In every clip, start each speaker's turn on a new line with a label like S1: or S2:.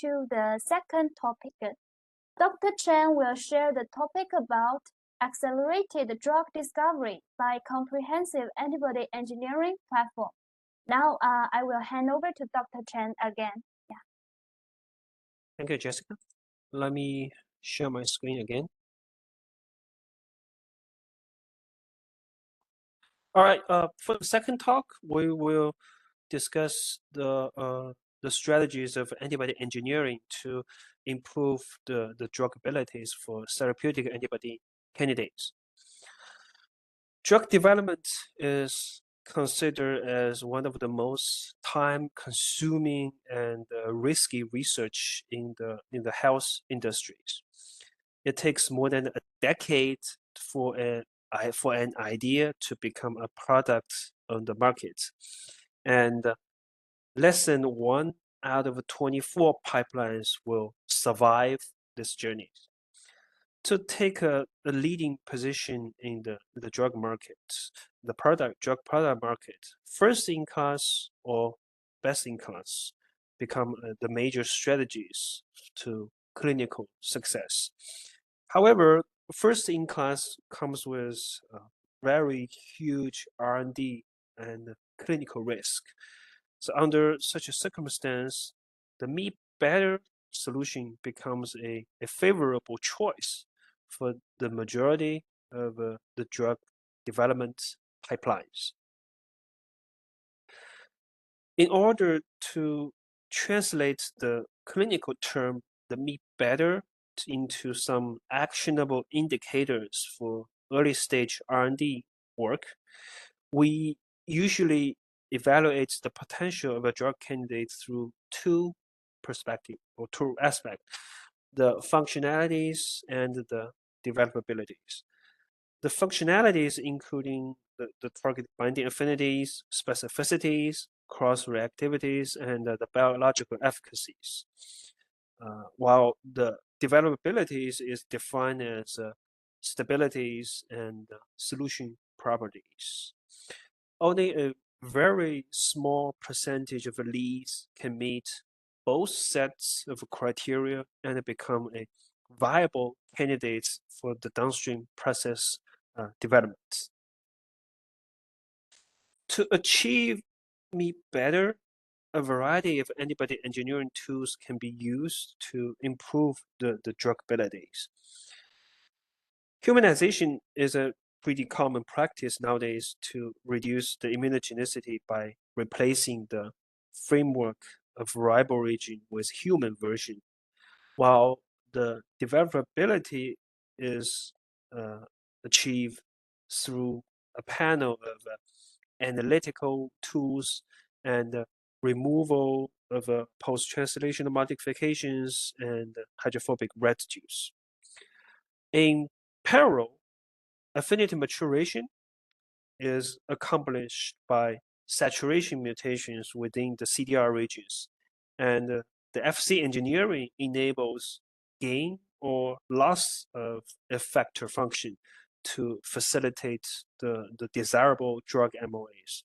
S1: to the second topic. Dr. Chen will share the topic about accelerated drug discovery by comprehensive antibody engineering platform. Now, I will hand over to Dr. Chen again. Yeah.
S2: Thank you, Jessica. Let me share my screen again. All right, for the second talk, we will discuss the strategies of antibody engineering to improve the drug abilities for therapeutic antibody candidates. Drug development is considered as one of the most time-consuming and risky research in the health industries. It takes more than a decade for an idea to become a product on the market, and less than 1 out of 24 pipelines will survive this journey. To take a leading position in the drug market, the drug product market, first in class or best in class become the major strategies to clinical success. However, first in class comes with very huge R&D and clinical risk. So under such a circumstance, the me better solution becomes a favorable choice for the majority of the drug development pipelines. In order to translate the clinical term, the me better, into some actionable indicators for early stage R&D work, we usually evaluate the potential of a drug candidate through two perspectives or two aspects: the functionalities and the developabilities. The functionalities including the target binding affinities, specificities, cross-reactivities, and the biological efficacies. While the developabilities is defined as stabilities and solution properties. Only a very small percentage of leads can meet both sets of criteria and become a viable candidates for the downstream process development. To achieve me better, a variety of antibody engineering tools can be used to improve the drug abilities. Humanization is a pretty common practice nowadays to reduce the immunogenicity by replacing the framework of ribo region with human version, while the developability is achieved through a panel of analytical tools and removal of post-translational modifications and hydrophobic residues. In parallel, affinity maturation is accomplished by saturation mutations within the CDR regions, and the FC engineering enables gain or loss of effector function to facilitate the desirable drug MOAs.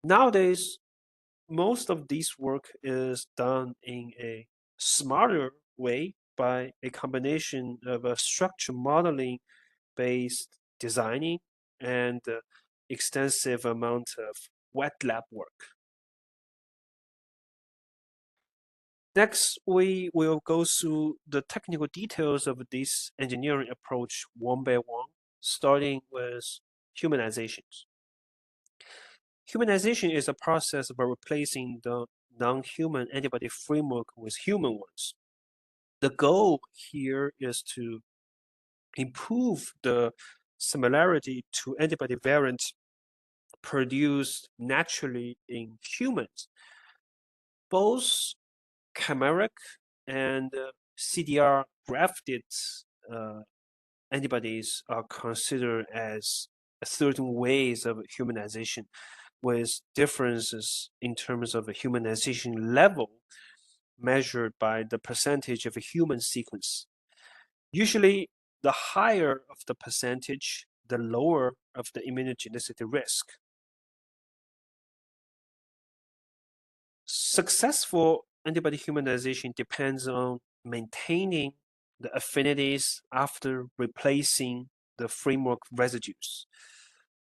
S2: Nowadays, most of this work is done in a smarter way by a combination of a structure modeling based designing and extensive amount of wet lab work. Next, we will go through the technical details of this engineering approach one by one, starting with humanizations. Humanization is a process of replacing the non-human antibody framework with human ones. The goal here is to improve the similarity to antibody variants produced naturally in humans. Both chimeric and CDR grafted antibodies are considered as certain ways of humanization, with differences in terms of a humanization level measured by the percentage of a human sequence. Usually, the higher of the percentage, the lower of the immunogenicity risk. Successful antibody humanization depends on maintaining the affinities after replacing the framework residues.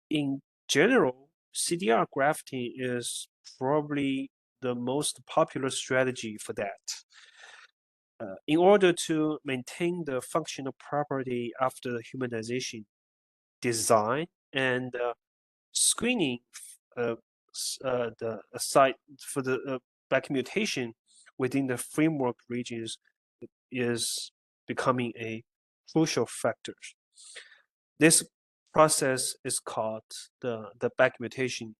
S2: In general, CDR grafting is probably the most popular strategy for that. In order to maintain the functional property after the humanization, design and screening the site for the back mutation within the framework regions is becoming a crucial factor. This process is called the back mutation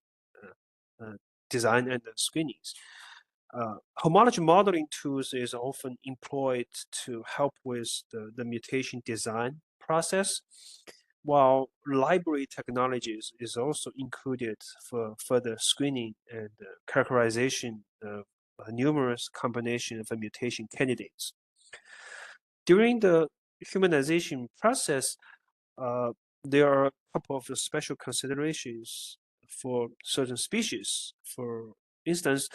S2: design and screenings. Homology modeling tools is often employed to help with the mutation design process, while library technologies is also included for further screening and characterization of numerous combination of mutation candidates. During the humanization process, there are a couple of special considerations for certain species. For instance,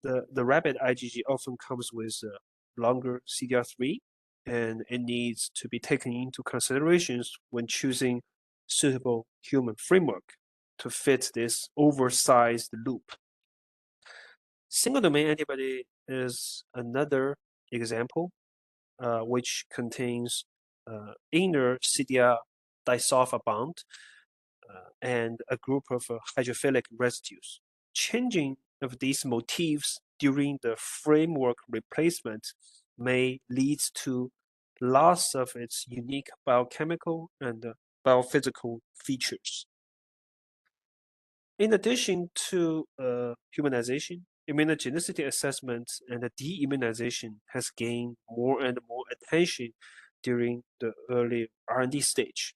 S2: the rabbit IgG often comes with a longer CDR3, and it needs to be taken into considerations when choosing suitable human framework to fit this oversized loop. Single domain antibody is another example, which contains inner CDR disulfide bond and a group of hydrophilic residues. Changing of these motifs during the framework replacement may lead to loss of its unique biochemical and biophysical features. In addition to humanization, immunogenicity assessment and de-immunization has gained more and more attention during the early R&D stage.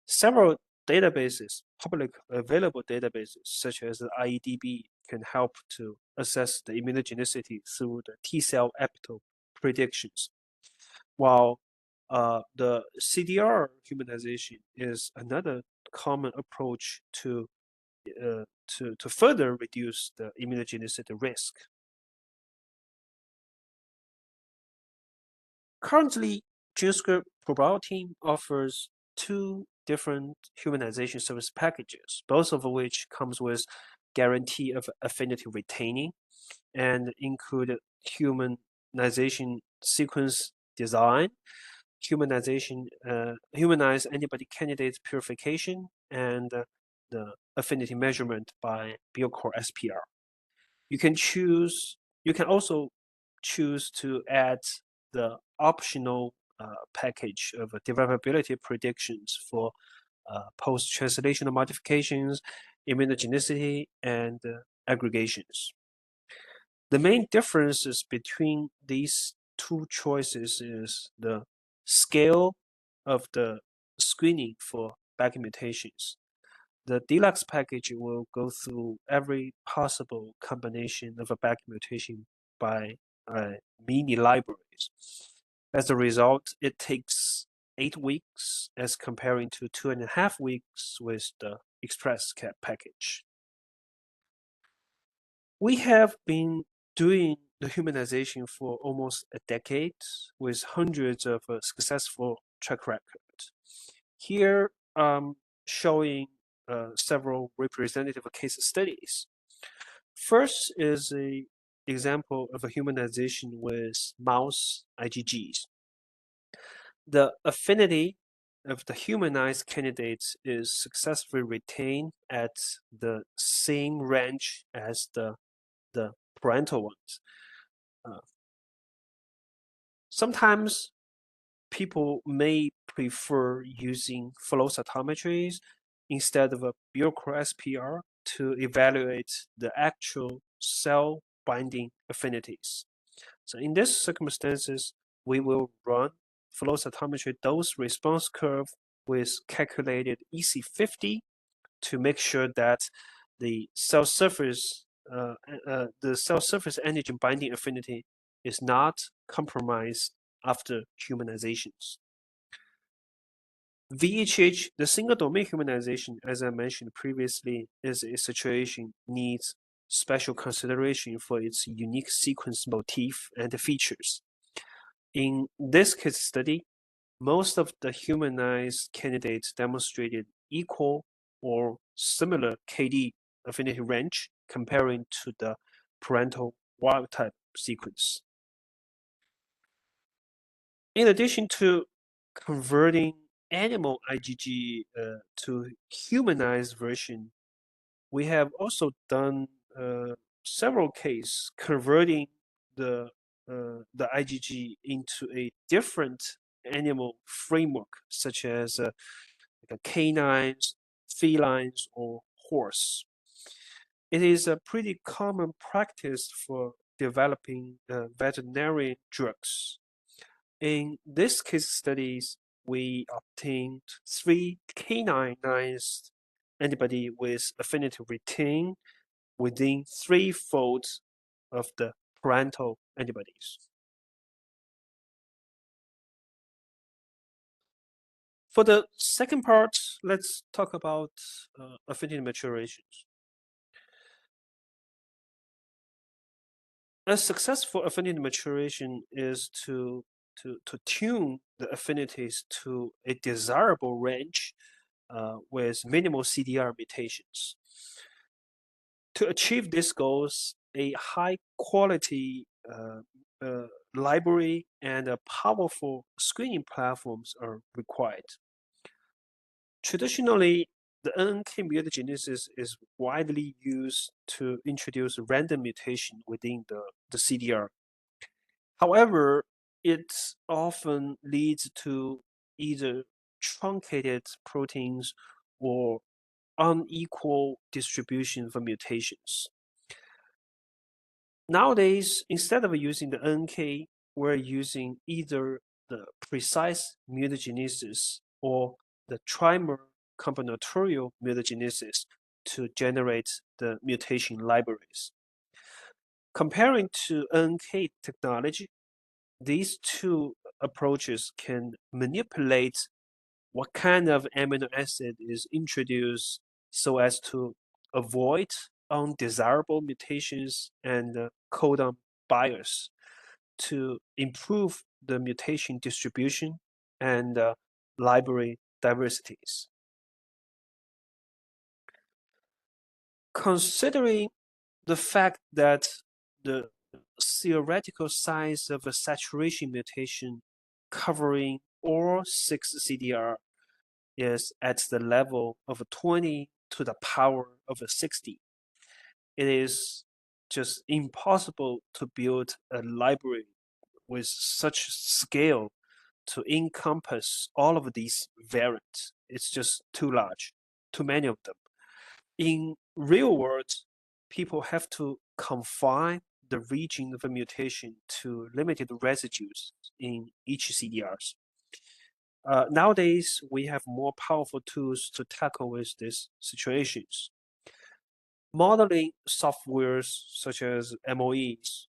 S2: Several databases, public available databases such as the IEDB, can help to assess the immunogenicity through the T-cell epitope predictions, while the CDR humanization is another common approach to further reduce the immunogenicity risk. Currently, GenScript ProBio team offers two different humanization service packages, both of which comes with guarantee of affinity retaining and include humanization sequence design, humanized antibody candidates purification, and the affinity measurement by BioCore SPR. You can also choose to add the optional package of developability predictions for post-translational modifications, immunogenicity, and aggregations. The main differences between these two choices is the scale of the screening for back mutations. The deluxe package will go through every possible combination of a back mutation by mini libraries. As a result, it takes 8 weeks as comparing to 2.5 weeks with the Express Cap package. We have been doing the humanization for almost a decade with hundreds of successful track records. Here, showing several representative case studies. First is an example of a humanization with mouse IgGs. The affinity of the humanized candidates is successfully retained at the same range as the parental ones. Sometimes people may prefer using flow cytometries instead of a BioCore SPR to evaluate the actual cell binding affinities. So in these circumstances, we will run flow cytometry dose response curve with calculated EC50 to make sure that the cell surface antigen binding affinity is not compromised after humanizations. VHH, the single domain humanization, as I mentioned previously, is a situation needs special consideration for its unique sequence motif and features. In this case study, most of the humanized candidates demonstrated equal or similar KD affinity range comparing to the parental wild-type sequence. In addition to converting animal IgG to humanized version, we have also done several cases converting the IgG into a different animal framework, such as like canines, felines, or horse. It is a pretty common practice for developing veterinary drugs. In this case studies, we obtained 3 canine-nized antibody with affinity retain within 3 folds of the parental antibodies. For the second part, let's talk about affinity maturations. A successful affinity maturation is to tune the affinities to a desirable range with minimal CDR mutations. To achieve these goals, a high quality library and powerful screening platforms are required. Traditionally, the NNK mutagenesis is widely used to introduce random mutation within the CDR. However, it often leads to either truncated proteins or unequal distribution of mutations. Nowadays, instead of using the NK, we're using either the precise mutagenesis or the trimer combinatorial mutagenesis to generate the mutation libraries. Comparing to NK technology, these two approaches can manipulate what kind of amino acid is introduced so as to avoid undesirable mutations and codon bias to improve the mutation distribution and library diversities. Considering the fact that the theoretical size of a saturation mutation covering all 6 CDR is at the level of 20 to the power of 60. It is just impossible to build a library with such scale to encompass all of these variants. It's just too large, too many of them. In real world, people have to confine the region of a mutation to limited residues in each CDRs. Nowadays, we have more powerful tools to tackle with these situations. Modeling softwares such as MOEs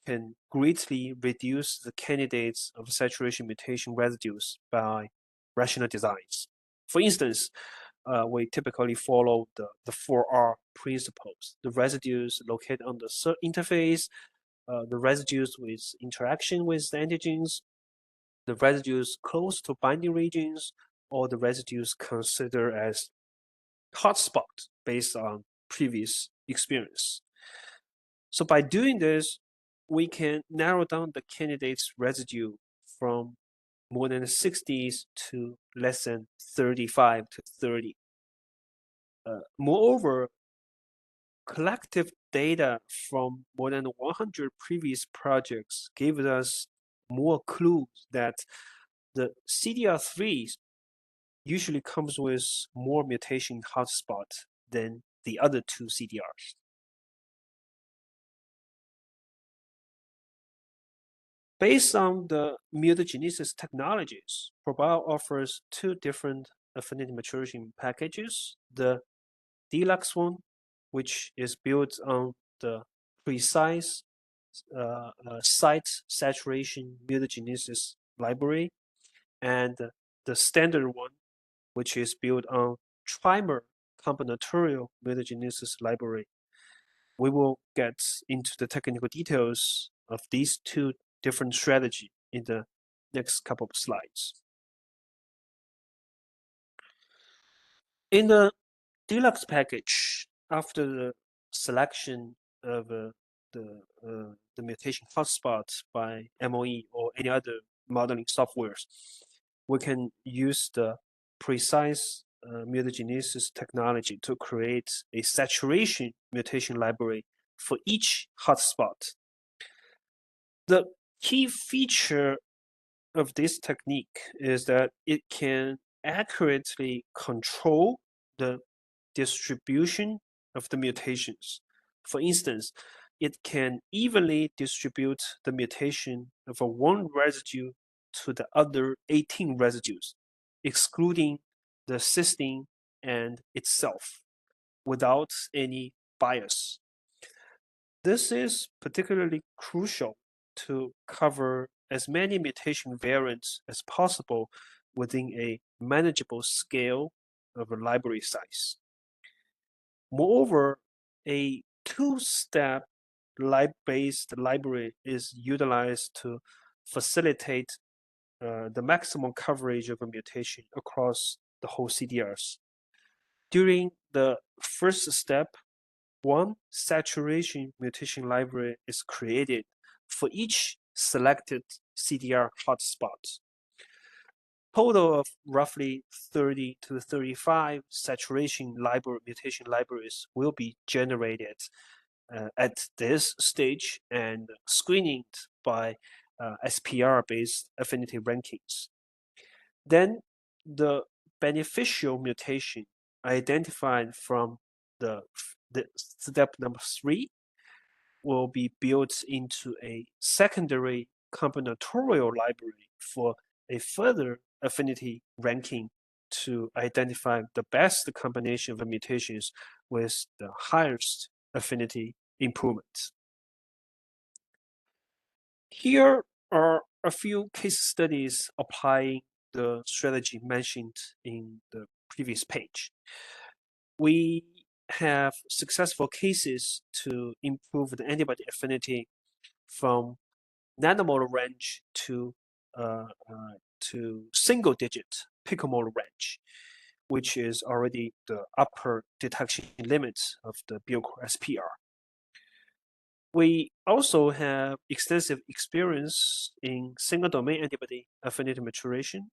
S2: can greatly reduce the candidates of saturation mutation residues by rational designs. For instance, we typically follow the 4R principles. The residues located on the interface, the residues with interaction with the antigens, the residues close to binding regions, or the residues considered as hotspots based on previous experience. So by doing this, we can narrow down the candidate's residue from more than 60s to less than 35 to 30. Moreover, collective data from more than 100 previous projects gave us more clues that the CDR3 usually comes with more mutation hotspots than the other 2 CDRs. Based on the mutagenesis technologies, ProBio offers 2 different affinity maturation packages. The deluxe one, which is built on the precise site saturation mutagenesis library, and the standard one, which is built on trimer combinatorial mutagenesis library. We will get into the technical details of these two different strategies in the next couple of slides. In the deluxe package, after the selection of the mutation hotspot by MOE or any other modeling softwares, we can use the precise mutagenesis technology to create a saturation mutation library for each hotspot. The key feature of this technique is that it can accurately control the distribution of the mutations. For instance, it can evenly distribute the mutation of one residue to the other 18 residues, excluding the cysteine and itself, without any bias. This is particularly crucial to cover as many mutation variants as possible within a manageable scale of a library size. Moreover, a two-step based library is utilized to facilitate the maximum coverage of a mutation across the whole CDRs. During the first step, one saturation mutation library is created for each selected CDR hotspot. Total of roughly 30 to 35 saturation mutation libraries will be generated at this stage and screened by SPR-based affinity rankings. Then the beneficial mutation identified from the step number 3 will be built into a secondary combinatorial library for a further affinity ranking to identify the best combination of mutations with the highest affinity improvements. Here are a few case studies applying the strategy mentioned in the previous page. We have successful cases to improve the antibody affinity from nanomolar range to single-digit picomolar range, which is already the upper detection limit of the Biocore SPR. We also have extensive experience in single-domain antibody affinity maturation,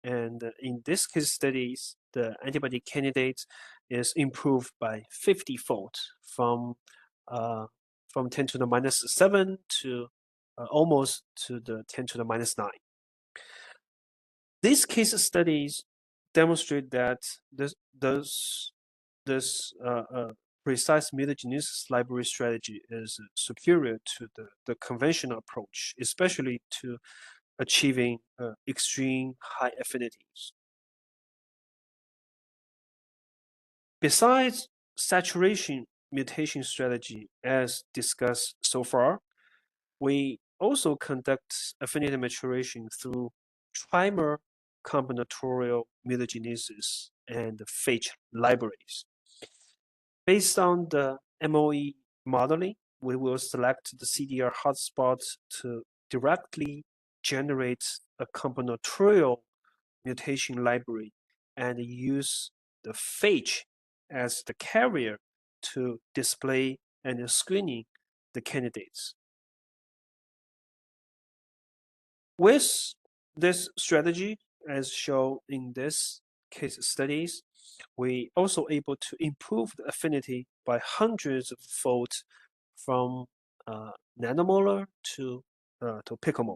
S2: and in this case studies, the antibody candidate is improved by 50-fold from 10 to the minus 7 to almost to the 10 to the minus 9. These case studies demonstrate that this precise mutagenesis library strategy is superior to the conventional approach, especially to achieving extreme high affinities. Besides saturation mutation strategy as discussed so far, we also conduct affinity maturation through trimer combinatorial mutagenesis and phage libraries. Based on the MOE modeling, we will select the CDR hotspot to directly generate a combinatorial mutation library and use the phage as the carrier to display and screening the candidates. With this strategy, as shown in this case studies, we also able to improve the affinity by hundreds of folds from nanomolar to picomolar.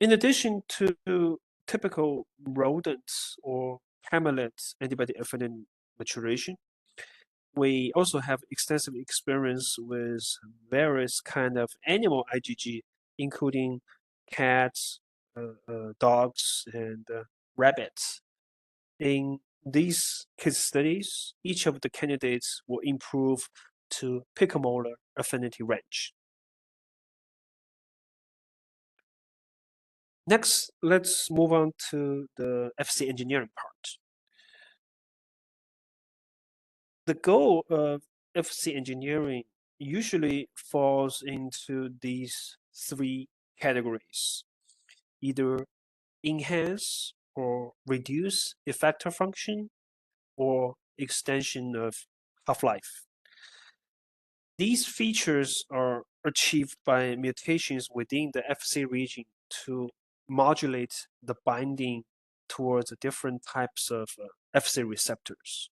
S2: In addition to typical rodents or camelid antibody affinity maturation, we also have extensive experience with various kind of animal IgG, including cats, dogs, and rabbits. In these case studies, each of the candidates will improve to picomolar affinity range. Next, let's move on to the FC engineering part. The goal of FC engineering usually falls into these three categories: either enhance or reduce effector function, or extension of half-life. These features are achieved by mutations within the FC region to modulate the binding towards different types of FC receptors.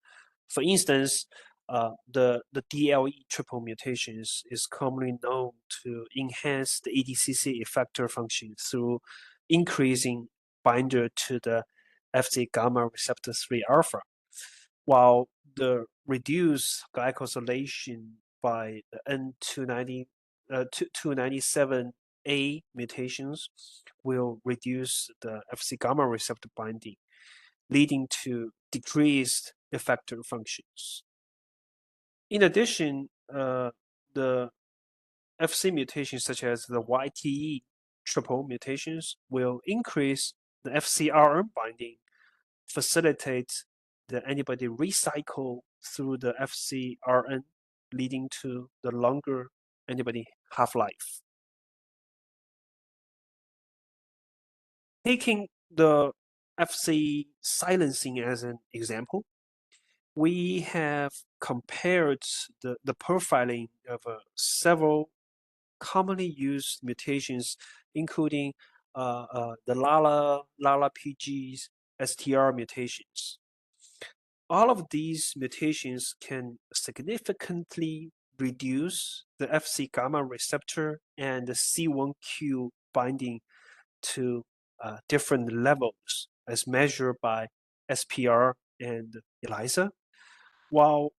S2: For instance, the DLE triple mutations is commonly known to enhance the ADCC effector function through increasing binder to the Fc gamma receptor 3 alpha, while the reduced glycosylation by the N297A mutations will reduce the Fc gamma receptor binding, leading to decreased effector functions. In addition, the FC mutations such as the YTE triple mutations will increase the FcRn binding, facilitate the antibody recycle through the FcRn, leading to the longer antibody half-life. Taking the Fc silencing as an example, we have compared the profiling of several commonly used mutations, including the LALA PGs, STR mutations. All of these mutations can significantly reduce the Fc gamma receptor and the C1q binding to different levels as measured by SPR and ELISA, while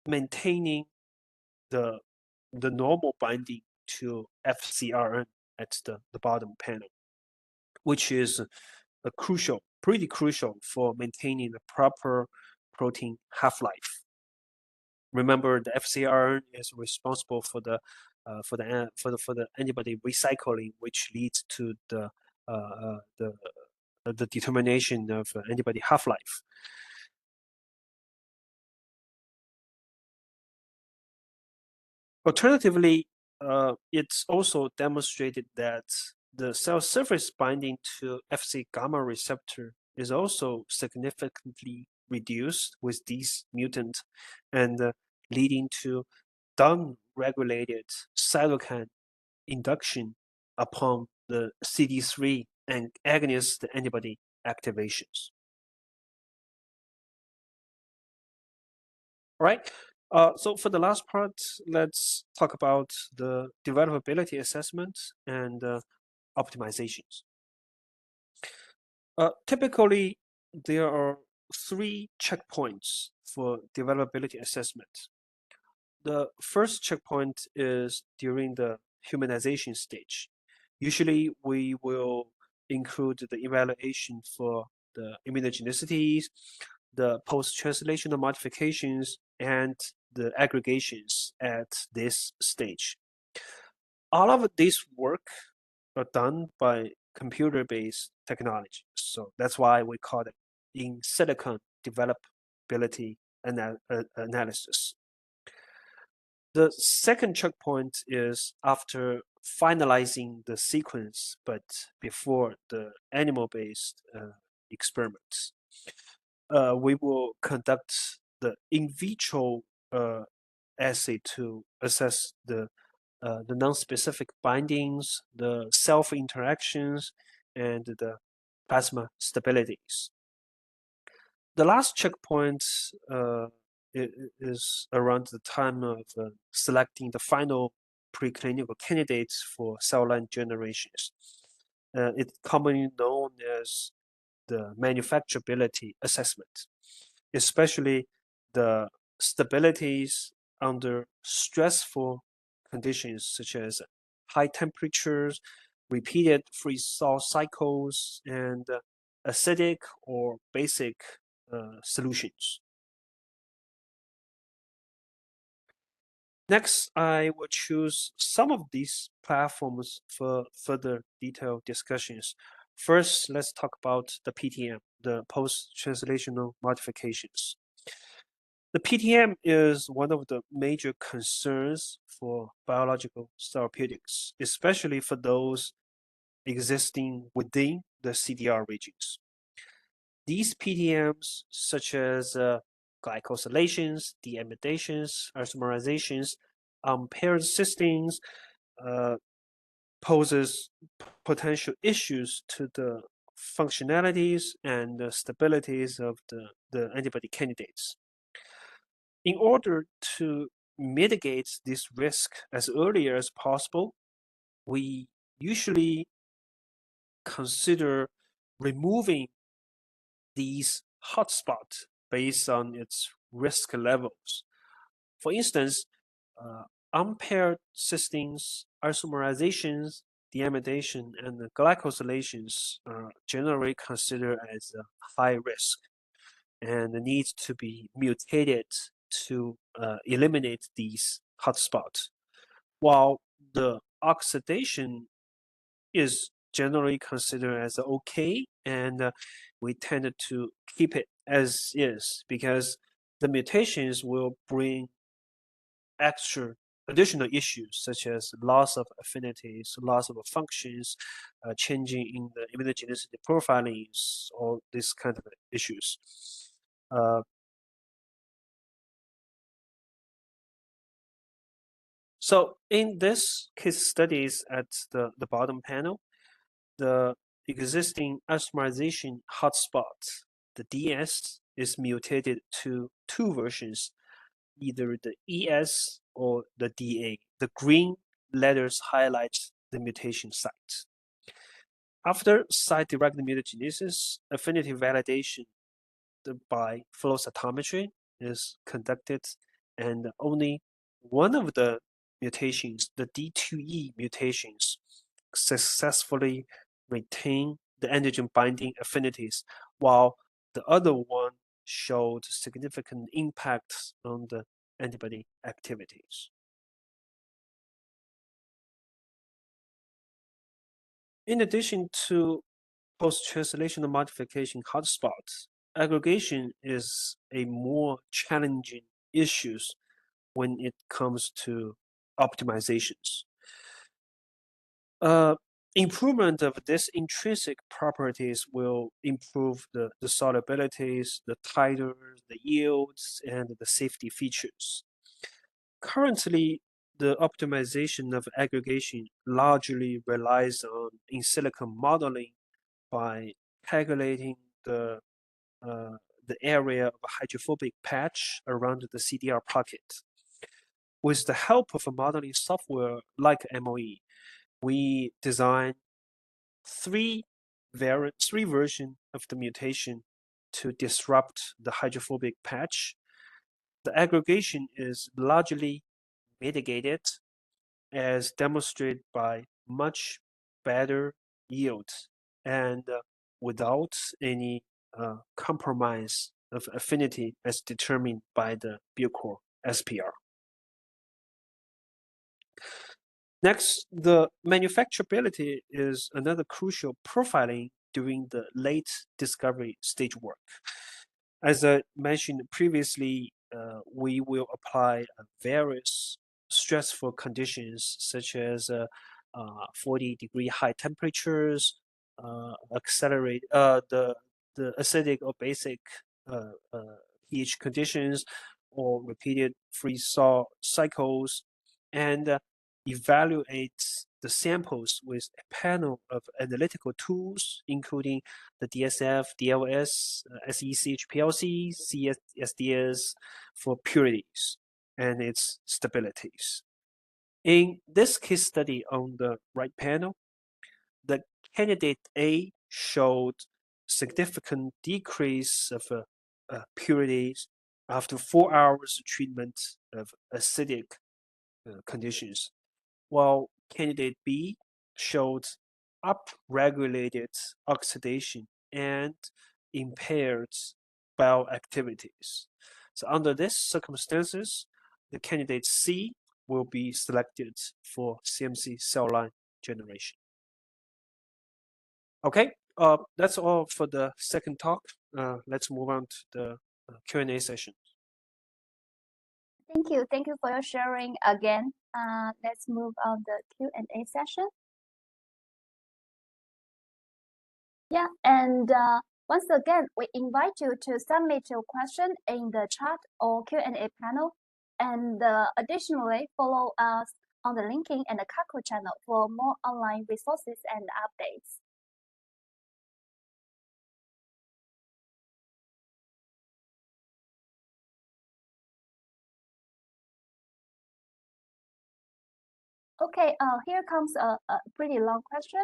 S2: maintaining the normal binding to FcRn at the bottom panel, which is pretty crucial for maintaining the proper protein half-life. Remember, the FcRn is responsible for the antibody recycling, which leads to the determination of antibody half-life. Alternatively, it's also demonstrated that the cell surface binding to Fc gamma receptor is also significantly reduced with these mutants, and leading to down-regulated cytokine induction upon the CD3 and agonist antibody activations. All right. So for the last part, let's talk about the developability assessment and optimizations. Typically, there are three checkpoints for developability assessment. The first checkpoint is during the humanization stage. Usually, we will include the evaluation for the immunogenicities, the post-translational modifications, and the aggregations at this stage. All of this work are done by computer-based technology. So that's why we call it in silicon developability analysis. The second checkpoint is after finalizing the sequence, but before the animal-based experiments. We will conduct the in vitro assay to assess the non-specific bindings, the self-interactions, and the plasma stabilities. The last checkpoint is around the time of selecting the final preclinical candidates for cell line generations. It's commonly known as the manufacturability assessment, especially the stabilities under stressful conditions such as high temperatures, repeated freeze-thaw cycles, and acidic or basic solutions. Next, I will choose some of these platforms for further detailed discussions. First, let's talk about the PTM, the post-translational modifications. The PTM is one of the major concerns for biological therapeutics, especially for those existing within the CDR regions. These PTMs, such as glycosylations, deamidations, isomerizations, unpaired cysteines, poses potential issues to the functionalities and the stabilities of the antibody candidates. In order to mitigate this risk as early as possible, we usually consider removing these hotspots based on its risk levels. For instance, unpaired cysteines, isomerizations, deamidation, and glycosylations are generally considered as a high risk and needs to be mutated to eliminate these hotspots, while the oxidation is generally considered as okay, and we tend to keep it as is because the mutations will bring additional issues such as loss of affinities, loss of functions, changing in the immunogenicity profilings, all these kind of issues. So in this case studies at the bottom panel, the existing isomerization hotspot, the DS, is mutated to two versions, either the ES or the DA. The green letters highlight the mutation site. After site-directed mutagenesis, affinity validation by flow cytometry is conducted, and only one of the mutations, the D2E mutations, successfully retain the antigen binding affinities, while the other one showed significant impacts on the antibody activities. In addition to post-translational modification hotspots, aggregation is a more challenging issue when it comes to optimizations. Improvement of this intrinsic properties will improve the solubilities, the titers, the yields, and the safety features. Currently, the optimization of aggregation largely relies on in silico modeling by calculating the area of a hydrophobic patch around the CDR pocket. With the help of a modeling software like MOE, we designed three versions of the mutation to disrupt the hydrophobic patch. The aggregation is largely mitigated as demonstrated by much better yield and without any compromise of affinity as determined by the Bucor SPR. Next, the manufacturability is another crucial profiling during the late discovery stage work. As I mentioned previously, we will apply various stressful conditions such as 40-degree high temperatures, accelerate the acidic or basic pH conditions, or repeated freeze-thaw cycles, and evaluate the samples with a panel of analytical tools, including the DSF, DLS, SEC, HPLC, CSDS for purities and its stabilities. In this case study on the right panel, the candidate A showed significant decrease of purities after 4 hours treatment of acidic conditions, while candidate B showed upregulated oxidation and impaired bioactivities. So under these circumstances, the candidate C will be selected for CMC cell line generation. Okay, that's all for the second talk. Let's move on to the Q&A session.
S1: Thank you for your sharing again. Let's move on the Q&A session. Yeah, and once again, we invite you to submit your question in the chat or Q&A panel. And additionally, follow us on the LinkedIn and the Kakao channel for more online resources and updates. Okay, here comes a pretty long question.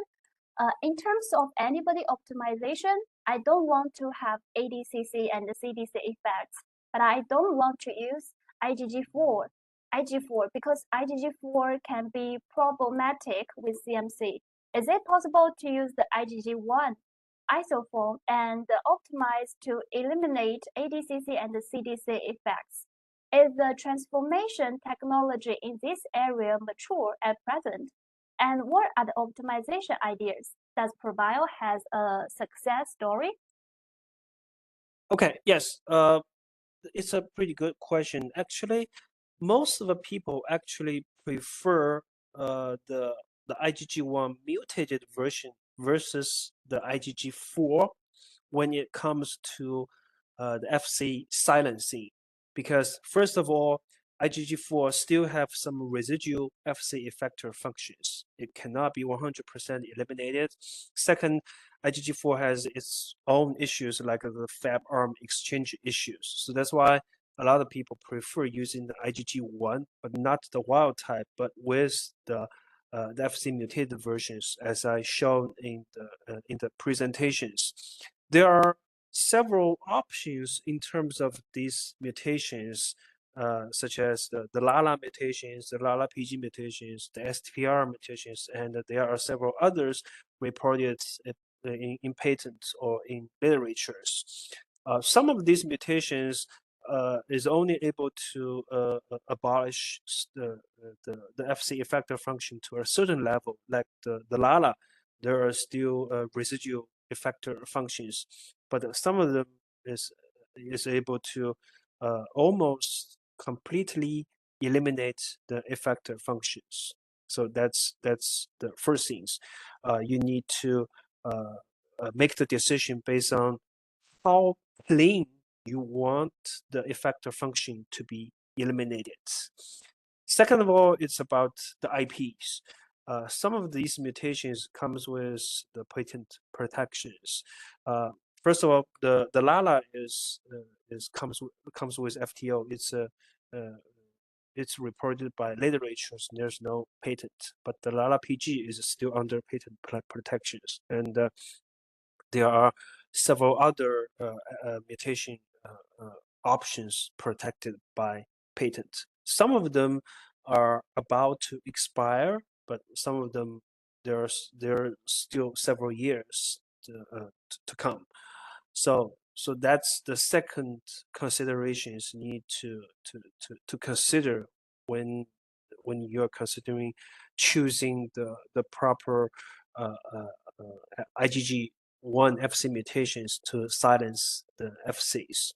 S1: In terms of antibody optimization, I don't want to have ADCC and the CDC effects, but I don't want to use IgG4 because IgG4 can be problematic with CMC. Is it possible to use the IgG1 isoform and optimize to eliminate ADCC and the CDC effects? Is the transformation technology in this area mature at present? And what are the optimization ideas? Does ProBio has a success story?
S2: Okay, yes, it's a pretty good question. Actually, most of the people actually prefer the IgG1 mutated version versus the IgG4 when it comes to the FC silencing, because first of all, IgG4 still have some residual FC effector functions. It cannot be 100% eliminated. Second, IgG4 has its own issues like the Fab arm exchange issues. So that's why a lot of people prefer using the IgG1, but not the wild type, but with the FC mutated versions, as I showed in the presentations. There are several options in terms of these mutations, such as the LALA mutations, the LALA PG mutations, the STPR mutations, and there are several others reported in patents or in literatures. Some of these mutations is only able to abolish the FC effector function to a certain level, like the LALA. There are still residual effector functions, but some of them is able to almost completely eliminate the effector functions. So that's the first things. You need to make the decision based on how clean you want the effector function to be eliminated. Second of all, it's about the IPs. Some of these mutations comes with the patent protections. First of all, the LALA comes with FTO. It's reported by literatures. There's no patent, but the LALA PG is still under patent protections, and there are several other mutation options protected by patent. Some of them are about to expire, but some of them there are still several years to come. So that's the second considerations you need to consider when you're considering choosing the proper IgG1 FC mutations to silence the FCs.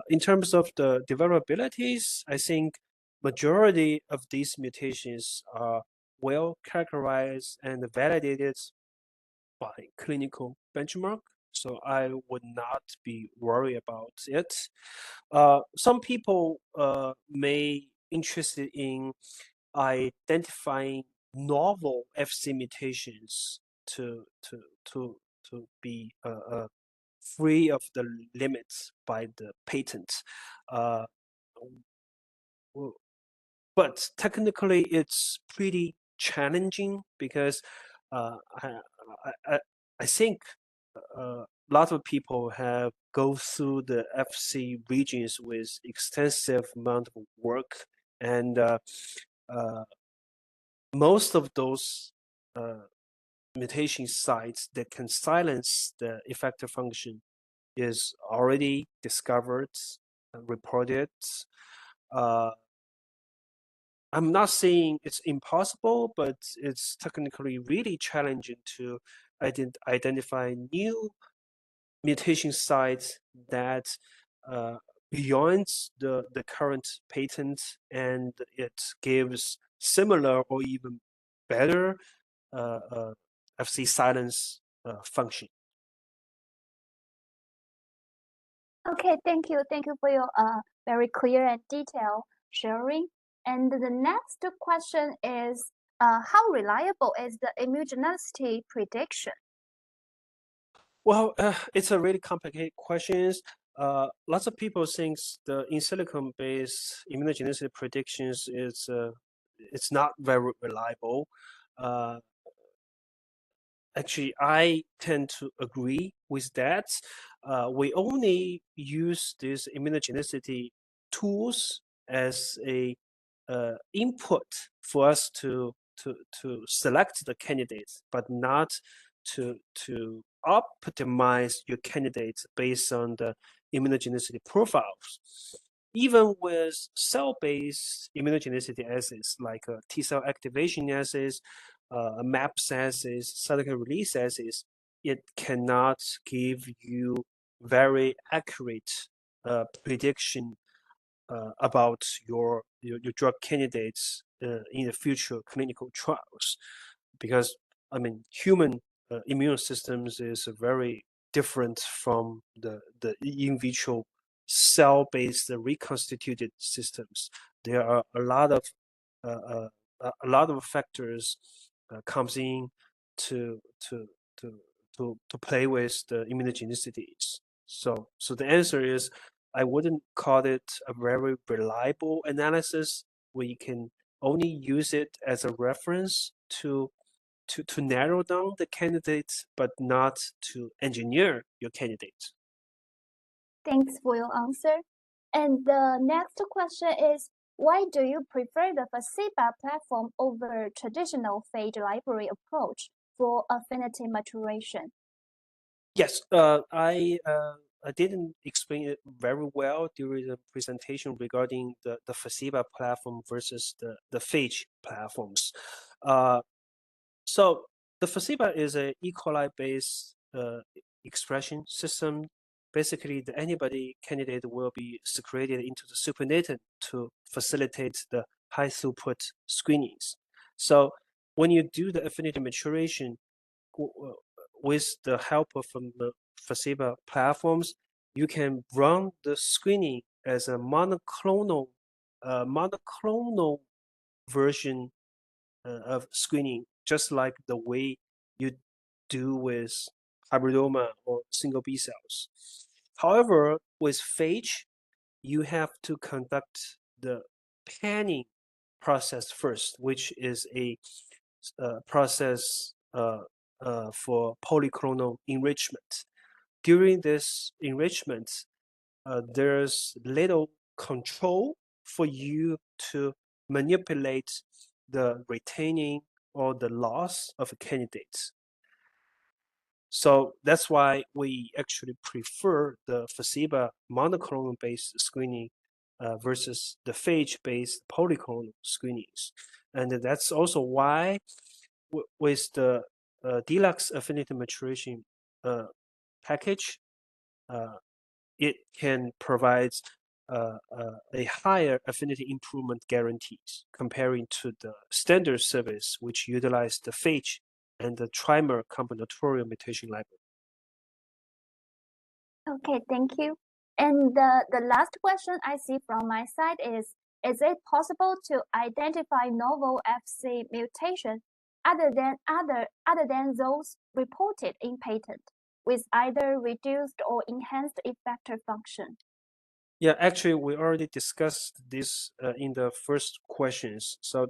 S2: In terms of the developabilities, I think majority of these mutations are well characterized and validated by clinical benchmark, so I would not be worried about it. Some people may interested in identifying novel FC mutations to be free of the limits by the patent. But technically, it's pretty challenging because I think a lot of people have go through the FC regions with extensive amount of work, and most of those mutation sites that can silence the effector function is already discovered and reported. I'm not saying it's impossible, but it's technically really challenging to identify new mutation sites that beyond the current patent, and it gives similar or even better Fc silence function.
S1: Okay, thank you. Thank you for your very clear and detailed sharing. And the next question is, how reliable is the immunogenicity prediction?
S2: Well, it's a really complicated question. Lots of people think the in silicon-based immunogenicity predictions is it's not very reliable. Uh, Actually, I tend to agree with that. We only use these immunogenicity tools as a input for us to select the candidates, but not to optimize your candidates based on the immunogenicity profiles. Even with cell-based immunogenicity assays like T-cell activation assays, MAPS assays, cytokine release assays, it cannot give you very accurate prediction about your drug candidates in the future clinical trials, because I mean human immune systems is very different from the in vitro cell-based reconstituted systems. There are a lot of factors comes in to to to to play with the immunogenicities. So the answer is I wouldn't call it a very reliable analysis. We can only use it as a reference to narrow down the candidates, but not to engineer your candidates.
S1: Thanks for your answer. And the next question is, why do you prefer the FASIBA platform over traditional phage library approach for affinity maturation?
S2: Yes, I didn't explain it very well during the presentation regarding the FASIBA platform versus the phage platforms. So the FASIBA is a E. coli-based expression system. Basically, the antibody candidate will be secreted into the supernatant to facilitate the high throughput screenings. So when you do the affinity maturation with the help of the FASIBA platforms, you can run the screening as a monoclonal version of screening, just like the way you do with hybridoma or single B cells. However, with phage, you have to conduct the panning process first, which is a process for polyclonal enrichment. During this enrichment, there's little control for you to manipulate the retaining or the loss of candidates. So that's why we actually prefer the FASIBA monoclonal-based screening versus the phage-based polyclonal screenings. And that's also why with the deluxe affinity maturation package, it can provide a higher affinity improvement guarantees comparing to the standard service, which utilize the phage and the trimer combinatorial mutation library.
S1: Okay, thank you. And the last question I see from my side is it possible to identify novel Fc mutation other than those reported in patent with either reduced or enhanced effector function?
S2: Yeah, actually, we already discussed this in the first questions. So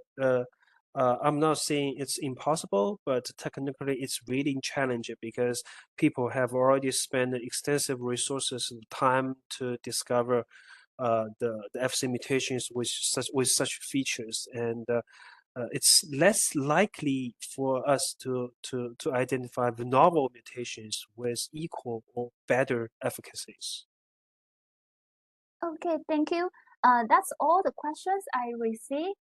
S2: I'm not saying it's impossible, but technically it's really challenging because people have already spent extensive resources and time to discover the Fc mutations with such features, and it's less likely for us to identify the novel mutations with equal or better efficacies.
S1: Okay, thank you. That's all the questions I received.